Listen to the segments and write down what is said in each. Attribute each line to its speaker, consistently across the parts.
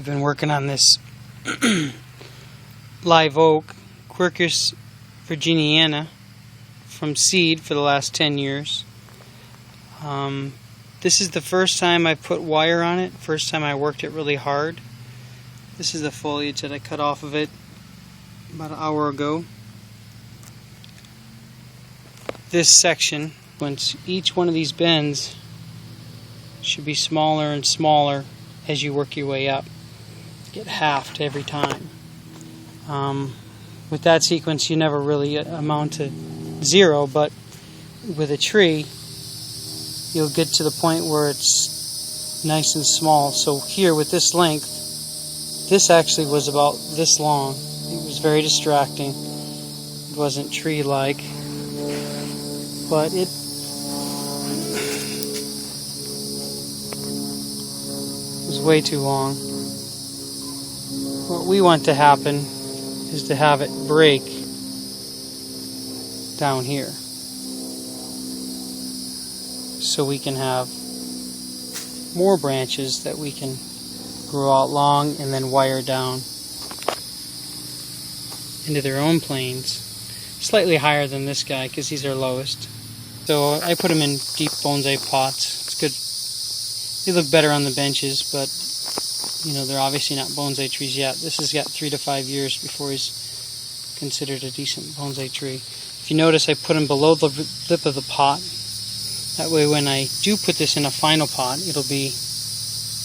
Speaker 1: I've been working on this live oak, Quercus virginiana, from seed for the last 10 years. This is the first time I put wire on it, first time I worked it really hard. This is the foliage that I cut off of it about an hour ago. This section, once each one of these bends should be smaller and smaller as you work your way up. Get halved every time. With that sequence you never really amount to zero, but with a tree you'll get to the point where it's nice and small. So here with this length, this actually was about this long. It was very distracting. It wasn't tree-like, but it was way too long. What we want to happen is to have it break down here, so we can have more branches that we can grow out long and then wire down into their own planes, slightly higher than this guy because he's our lowest. So I put them in deep bonsai pots. It's good. They look better on the benches, but you know, they're obviously not bonsai trees yet. This has got 3 to 5 years before he's considered a decent bonsai tree. If you notice, I put him below the lip of the pot. That way when I do put this in a final pot, it'll be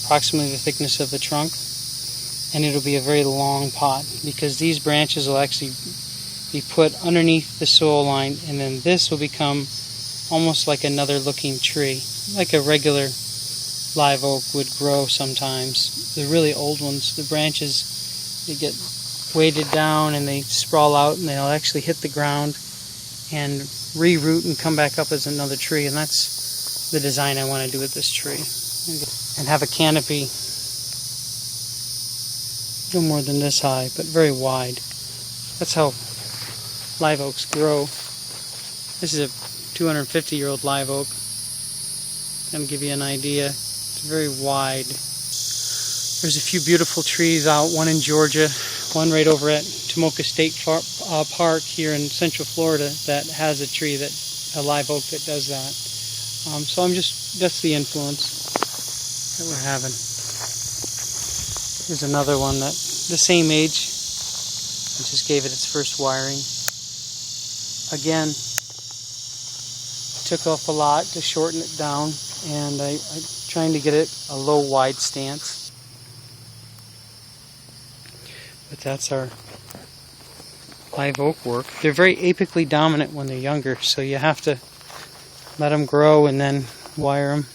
Speaker 1: approximately the thickness of the trunk, and it'll be a very long pot, because these branches will actually be put underneath the soil line, and then this will become almost like another looking tree, like a regular live oak would grow sometimes. The really old ones, the branches, they get weighted down and they sprawl out and they'll actually hit the ground and re-root and come back up as another tree, and that's the design I want to do with this tree. And have a canopy no more than this high, but very wide. That's how live oaks grow. This is a 250-year-old live oak. Kind of give you an idea. It's very wide. There's a few beautiful trees out, one in Georgia, one right over at Tomoka State Park here in Central Florida that has a tree, a live oak that does that. So that's the influence that we're having. Here's another one that the same age. I just gave it its first wiring. Again, took off a lot to shorten it down, and I'm trying to get it a low wide stance. But that's our live oak work. They're very apically dominant when they're younger, so you have to let them grow and then wire them.